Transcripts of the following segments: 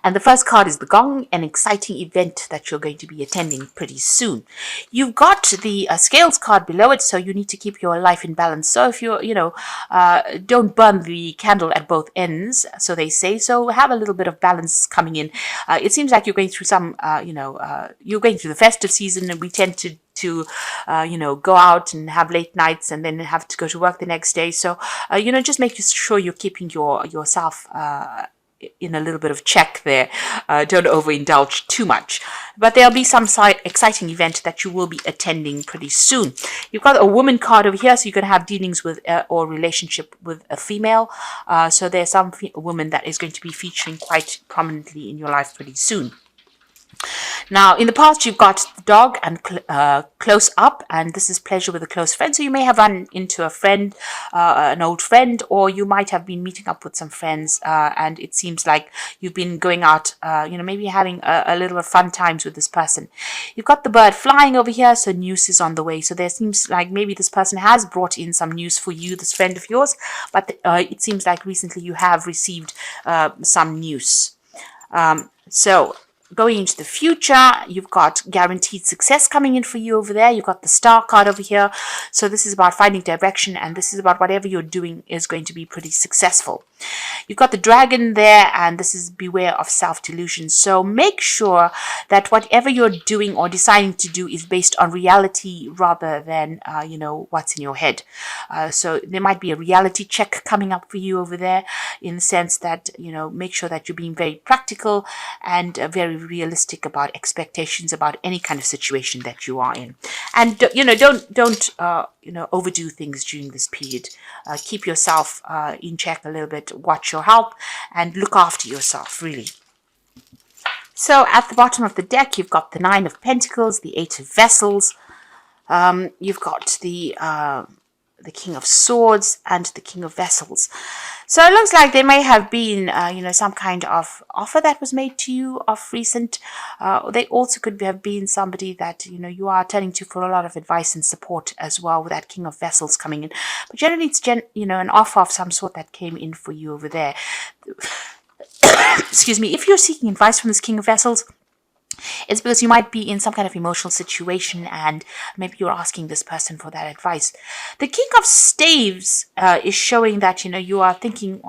And the first card is the gong, an exciting event that you're going to be attending pretty soon. You've got the scales card below it, so you need to keep your life in balance. So if you're, don't burn the candle at both ends, so they say. So have a little bit of balance coming in. It seems like you're going through some, you're going through the festive season, and we tend to go out and have late nights and then have to go to work the next day. So, just make sure you're keeping yourself in a little bit of check there. Don't overindulge too much. But there'll be some exciting event that you will be attending pretty soon. You've got a woman card over here, so you're going to have dealings with or relationship with a female. So there's some woman that is going to be featuring quite prominently in your life pretty soon. Now, in the past, you've got the dog and close up, and this is pleasure with a close friend. So you may have run into a friend, an old friend, or you might have been meeting up with some friends, and it seems like you've been going out, maybe having a little fun times with this person. You've got the bird flying over here, so news is on the way. So there seems like maybe this person has brought in some news for you, this friend of yours, but it seems like recently you have received some news. So going into the future, you've got guaranteed success coming in for you over there. You've got the star card over here. So this is about finding direction, and this is about whatever you're doing is going to be pretty successful. You've got the dragon there, and this is beware of self-delusion. So make sure that whatever you're doing or deciding to do is based on reality rather than, what's in your head. So there might be a reality check coming up for you over there, in the sense that, make sure that you're being very practical and very realistic about expectations about any kind of situation that you are in. And, don't overdo things during this period. Keep yourself in check a little bit, watch your health, and look after yourself, really. So at the bottom of the deck, you've got the 9 of Pentacles, the 8 of Vessels. You've got the King of Swords and the King of Vessels. So it looks like there may have been, some kind of offer that was made to you of recent. They also could have been somebody that, you are turning to for a lot of advice and support as well, with that King of Vessels coming in. But generally it's, an offer of some sort that came in for you over there. Excuse me. If you're seeking advice from this King of Vessels, it's because you might be in some kind of emotional situation, and maybe you're asking this person for that advice. The King of Staves is showing that, you are thinking,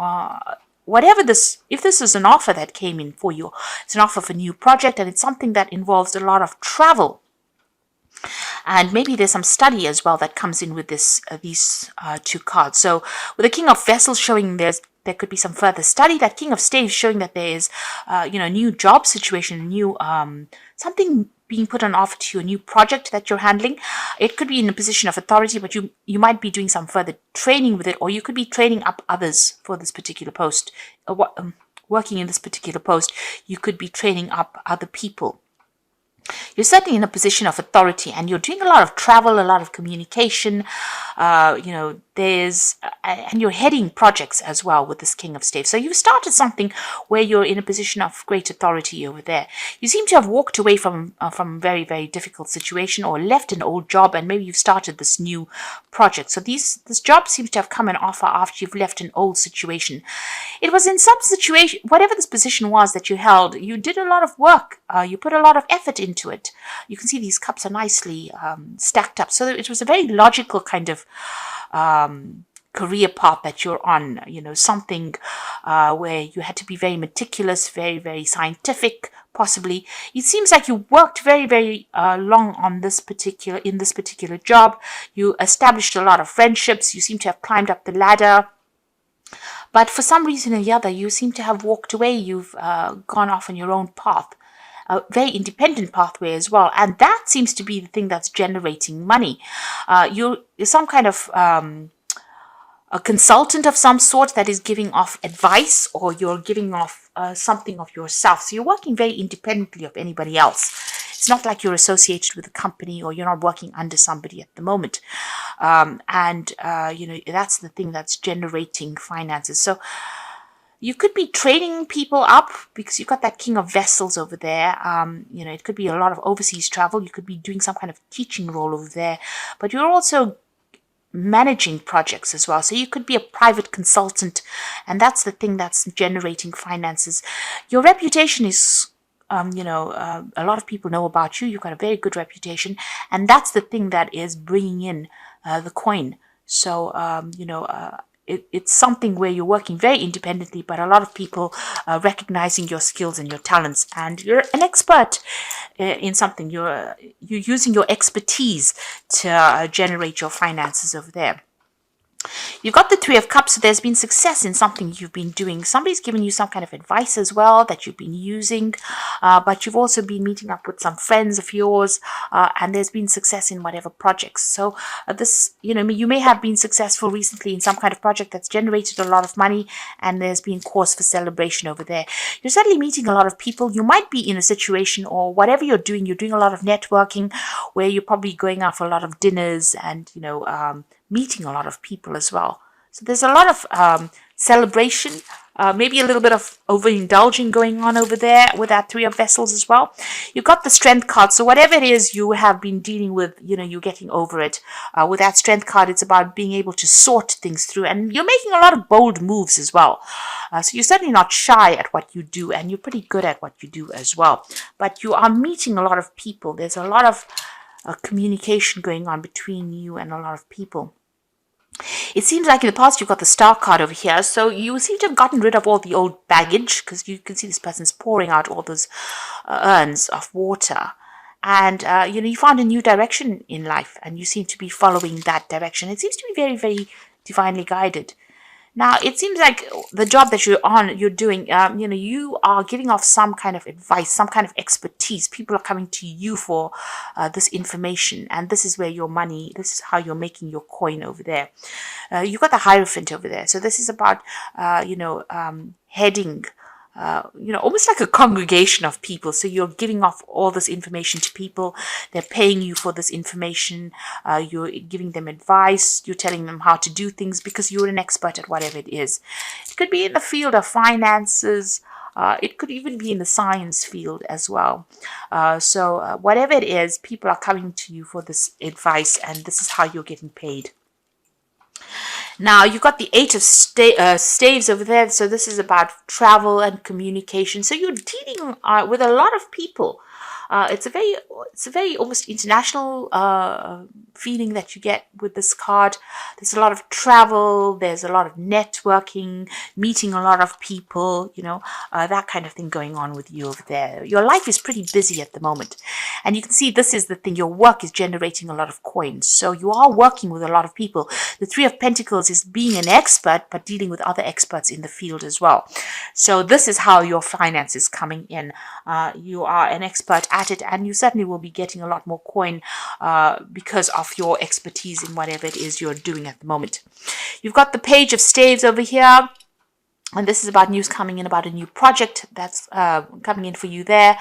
if this is an offer that came in for you, it's an offer for a new project, and it's something that involves a lot of travel. And maybe there's some study as well that comes in with these two cards. So with the King of Vessels showing there could be some further study. That King of Staves showing that there is, a new job situation, new something being put on offer to you, a new project that you're handling. It could be in a position of authority, but you might be doing some further training with it, or you could be training up others for this particular post. Working in this particular post, you could be training up other people. You're certainly in a position of authority, and you're doing a lot of travel, a lot of communication. And you're heading projects as well with this King of Staves. So you've started something where you're in a position of great authority over there. You seem to have walked away from a very, very difficult situation, or left an old job, and maybe you've started this new project. So this job seems to have come an offer after you've left an old situation. It was in some situation, whatever this position was that you held, you did a lot of work. You put a lot of effort into it. You can see these cups are nicely stacked up. So it was a very logical kind of career path that you're on, something where you had to be very meticulous, very, very scientific, possibly. It seems like you worked very, very long on in this particular job. You established a lot of friendships. You seem to have climbed up the ladder. But for some reason or the other, you seem to have walked away. You've gone off on your own path. A very independent pathway as well. And that seems to be the thing that's generating money. You're some kind of a consultant of some sort that is giving off advice, or you're giving off something of yourself. So you're working very independently of anybody else. It's not like you're associated with a company, or you're not working under somebody at the moment. That's the thing that's generating finances. So you could be training people up, because you've got that King of Vessels over there. It could be a lot of overseas travel. You could be doing some kind of teaching role over there. But you're also managing projects as well. So you could be a private consultant, and that's the thing that's generating finances. Your reputation is a lot of people know about you. You've got a very good reputation, and that's the thing that is bringing in the coin. So, it's something where you're working very independently, but a lot of people recognizing your skills and your talents, and you're an expert in something. You're using your expertise to generate your finances over there. You've got the Three of Cups, so there's been success in something you've been doing. Somebody's given you some kind of advice as well that you've been using, but you've also been meeting up with some friends of yours, and there's been success in whatever projects. So you may have been successful recently in some kind of project that's generated a lot of money, and there's been cause for celebration over there. You're certainly meeting a lot of people. You might be in a situation, or whatever you're doing a lot of networking, where you're probably going out for a lot of dinners and, meeting a lot of people as well. So there's a lot of celebration, maybe a little bit of overindulging going on over there with that Three of Vessels as well. You've got the Strength card. So whatever it is you have been dealing with, you're getting over it. With that Strength card, it's about being able to sort things through. And you're making a lot of bold moves as well. So you're certainly not shy at what you do, and you're pretty good at what you do as well. But you are meeting a lot of people. There's a lot of communication going on between you and a lot of people. It seems like in the past you've got the Star card over here, so you seem to have gotten rid of all the old baggage, because you can see this person's pouring out all those urns of water. And, you found a new direction in life, and you seem to be following that direction. It seems to be very, very divinely guided. Now, it seems like the job that you're doing, you are giving off some kind of advice, some kind of expertise. People are coming to you for this information, and this is where this is how you're making your coin over there. You've got the Hierophant over there. So this is about, heading, almost like a congregation of people. So you're giving off all this information to people. They're paying you for this information. You're giving them advice. You're telling them how to do things because you're an expert at whatever it is. It could be in the field of finances. It could even be in the science field as well. So whatever it is, people are coming to you for this advice, and this is how you're getting paid. Now, you've got the Eight of Staves over there. So this is about travel and communication. So you're dealing with a lot of people. It's a very almost international feeling that you get with this card. There's a lot of travel. There's a lot of networking, meeting a lot of people, that kind of thing going on with you over there. Your life is pretty busy at the moment. And you can see this is the thing. Your work is generating a lot of coins. So you are working with a lot of people. The Three of Pentacles is being an expert, but dealing with other experts in the field as well. So this is how your finance is coming in. You are an expert at it, and you certainly will be getting a lot more coin because of your expertise in whatever it is you're doing at the moment. You've got the Page of Staves over here. And this is about news coming in about a new project that's coming in for you there.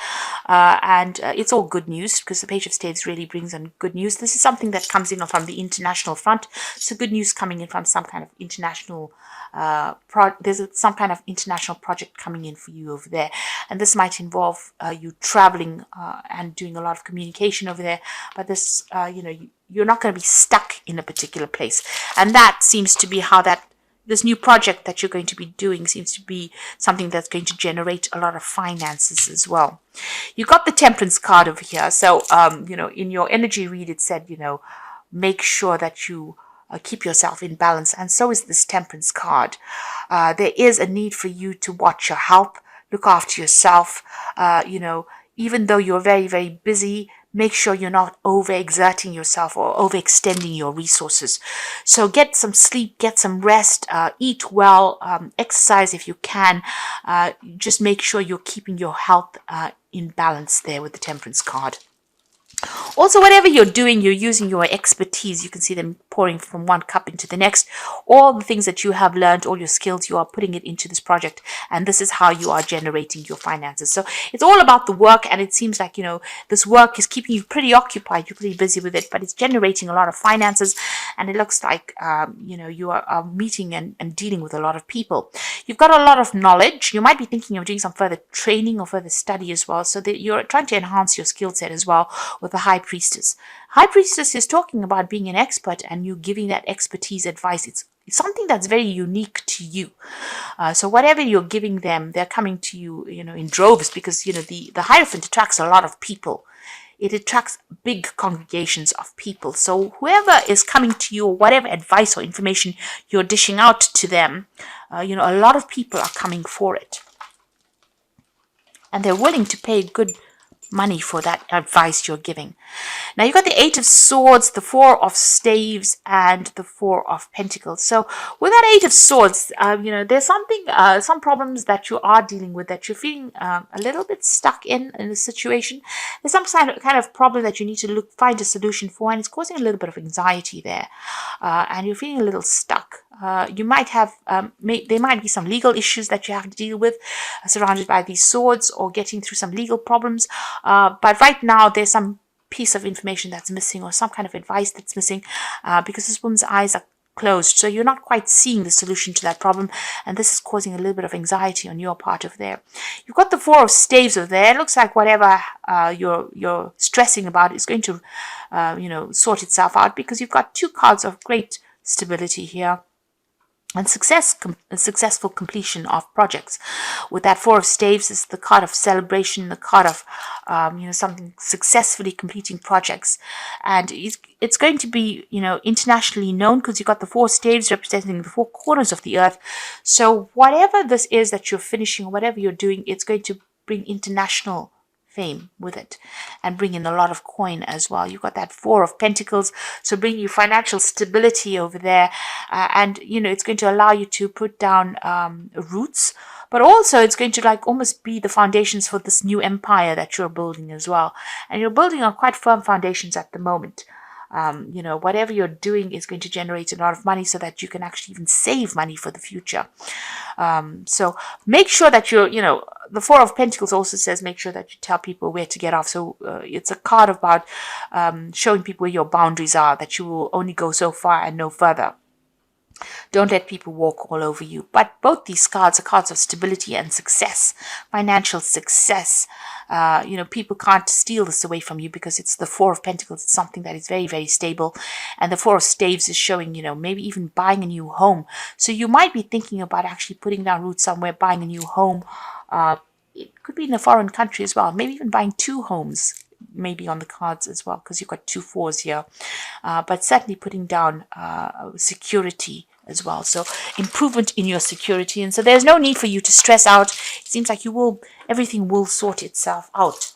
And it's all good news, because the Page of Staves really brings on good news. This is something that comes in from the international front. So good news coming in from some kind of international there's some kind of international project coming in for you over there. And this might involve you traveling and doing a lot of communication over there. But this, you're not going to be stuck in a particular place. And that seems to be how this new project that you're going to be doing seems to be something that's going to generate a lot of finances as well. You got the Temperance card over here. So, in your energy read, it said, make sure that you keep yourself in balance. And so is this Temperance card. There is a need for you to watch your health, look after yourself. Even though you're very, very busy, make sure you're not overexerting yourself or overextending your resources. So get some sleep, get some rest, eat well, exercise if you can. Just make sure you're keeping your health in balance there with the Temperance card. Also, whatever you're doing, you're using your expertise. You can see them pouring from one cup into the next. All the things that you have learned, all your skills, you are putting it into this project. And this is how you are generating your finances. So it's all about the work. And it seems like, this work is keeping you pretty occupied. You're pretty busy with it, but it's generating a lot of finances. And it looks like, you are meeting and dealing with a lot of people. You've got a lot of knowledge. You might be thinking of doing some further training or further study as well. So that you're trying to enhance your skill set as well with the High Priestess. High Priestess is talking about being an expert and you giving that expertise advice. It's something that's very unique to you. So whatever you're giving them, they're coming to you, in droves, because, the Hierophant attracts a lot of people. It attracts big congregations of people. So whoever is coming to you, or whatever advice or information you're dishing out to them, a lot of people are coming for it. And they're willing to pay good money for that advice you're giving. Now you've got the 8 of Swords, the 4 of Staves, and the 4 of Pentacles. So with that 8 of Swords, there's some problems that you are dealing with, that you're feeling a little bit stuck in a situation. There's some kind of problem that you need to find a solution for, and it's causing a little bit of anxiety there. And you're feeling a little stuck. You might have, there might be some legal issues that you have to deal with, surrounded by these swords, or getting through some legal problems. But right now, there's some piece of information that's missing, or some kind of advice that's missing, because this woman's eyes are closed. So you're not quite seeing the solution to that problem, and this is causing a little bit of anxiety on your part over there. You've got the 4 of Staves over there. It looks like whatever you're stressing about is going to, sort itself out, because you've got 2 cards of great stability here. And successful completion of projects. With that 4 of Staves is the card of celebration, the card of something successfully completing projects, and it's going to be internationally known, because you've got the 4 staves representing the 4 corners of the earth. So whatever this is that you're finishing, or whatever you're doing, it's going to bring international fame with it, and bring in a lot of coin as well. You've got that 4 of Pentacles, so bring you financial stability over there, and it's going to allow you to put down roots, but also it's going to almost be the foundations for this new empire that you're building as well. And you're building on quite firm foundations at the moment. Whatever you're doing is going to generate a lot of money, so that you can actually even save money for the future. So make sure that the 4 of Pentacles also says make sure that you tell people where to get off. So it's a card about showing people where your boundaries are, that you will only go so far and no further. Don't let people walk all over you. But both these cards are cards of stability and success, financial success. People can't steal this away from you, because it's the 4 of Pentacles. It's something that is very, very stable. And the 4 of Staves is showing, maybe even buying a new home. So you might be thinking about actually putting down roots somewhere, buying a new home. It could be in a foreign country as well. Maybe even buying 2 homes. Maybe on the cards as well, because you've got 2 4s here, but certainly putting down security as well. So improvement in your security, and so there's no need for you to stress out. It seems like everything will sort itself out.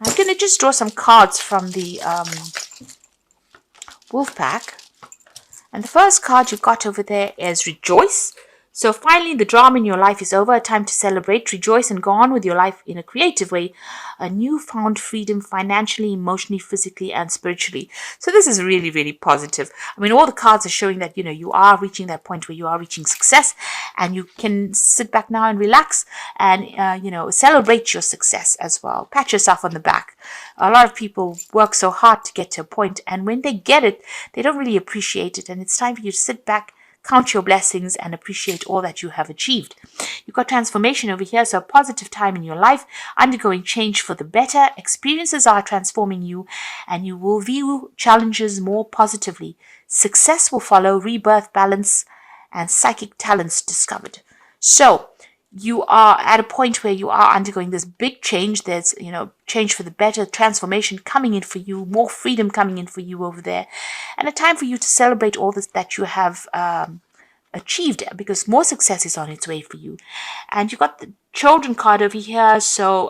I'm going to just draw some cards from the Wolf Pack, and the first card you've got over there is Rejoice. So finally, the drama in your life is over. Time to celebrate, rejoice, and go on with your life in a creative way. A newfound freedom financially, emotionally, physically, and spiritually. So this is really, really positive. I mean, all the cards are showing that, you are reaching that point where you are reaching success, and you can sit back now and relax and, celebrate your success as well. Pat yourself on the back. A lot of people work so hard to get to a point, and when they get it, they don't really appreciate it. And it's time for you to sit back, count your blessings, and appreciate all that you have achieved. You've got transformation over here, so a positive time in your life, undergoing change for the better. Experiences are transforming you, and you will view challenges more positively. Success will follow, rebirth, balance, and psychic talents discovered. So you are at a point where you are undergoing this big change. There's, change for the better, transformation coming in for you, more freedom coming in for you over there, and a time for you to celebrate all this that you have achieved, because more success is on its way for you. And you've got the children card over here, so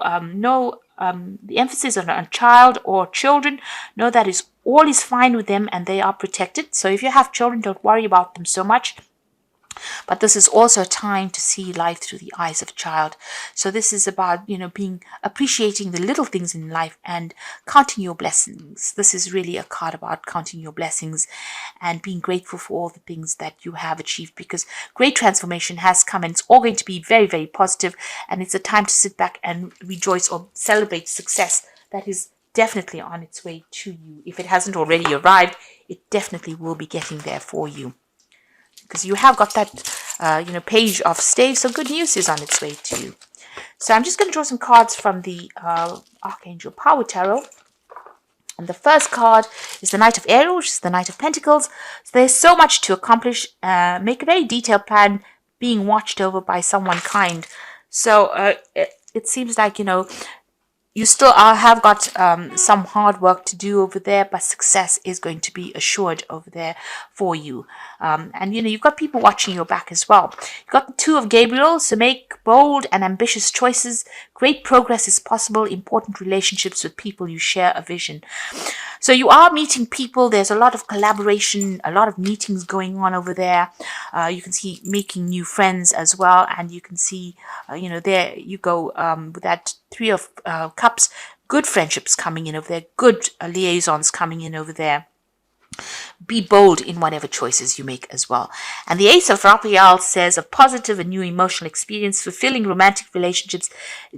the emphasis on child or children. Know that all is fine with them, and they are protected. So if you have children, don't worry about them so much. But this is also a time to see life through the eyes of a child. So this is about, appreciating the little things in life and counting your blessings. This is really a card about counting your blessings and being grateful for all the things that you have achieved, because great transformation has come, and it's all going to be very, very positive. And it's a time to sit back and rejoice or celebrate success that is definitely on its way to you. If it hasn't already arrived, it definitely will be getting there for you, because you have got that, page of staves, so good news is on its way to you. So I'm just going to draw some cards from the Archangel Power Tarot. And the first card is the Knight of Ariel, which is the Knight of Pentacles. So there's so much to accomplish. Make a very detailed plan, being watched over by someone kind. So it seems like, you still have got some hard work to do over there, but success is going to be assured over there for you. And you've got people watching your back as well. You've got the Two of Gabriel, so make bold and ambitious choices. Great progress is possible. Important relationships with people you share a vision. So you are meeting people. There's a lot of collaboration, a lot of meetings going on over there. You can see making new friends as well. And you can see, there you go with that Three of Cups, good friendships coming in over there, good liaisons coming in over there. Be bold in whatever choices you make as well. And the Ace of Raphael says a positive and new emotional experience, fulfilling romantic relationships,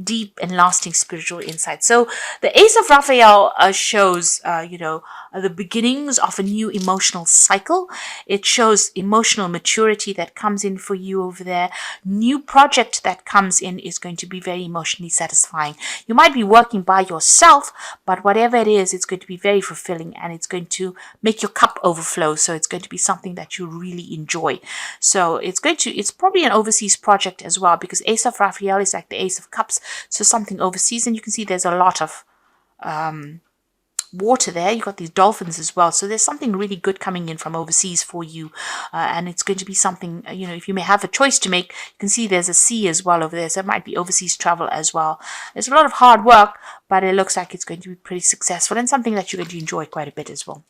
deep and lasting spiritual insight. So the Ace of Raphael shows, the beginnings of a new emotional cycle. It shows emotional maturity that comes in for you over there. New project that comes in is going to be very emotionally satisfying. You might be working by yourself, but whatever it is, it's going to be very fulfilling and it's going to make your cup overflow. So it's going to be something that you really enjoy. So it's probably an overseas project as well, because Ace of Raphael is like the Ace of Cups. So something overseas, and you can see there's a lot of water there. You got these dolphins as well, so there's something really good coming in from overseas for you, and it's going to be something, if you may have a choice to make. You can see there's a sea as well over there, so it might be overseas travel as well. There's a lot of hard work, but it looks like it's going to be pretty successful and something that you're going to enjoy quite a bit as well.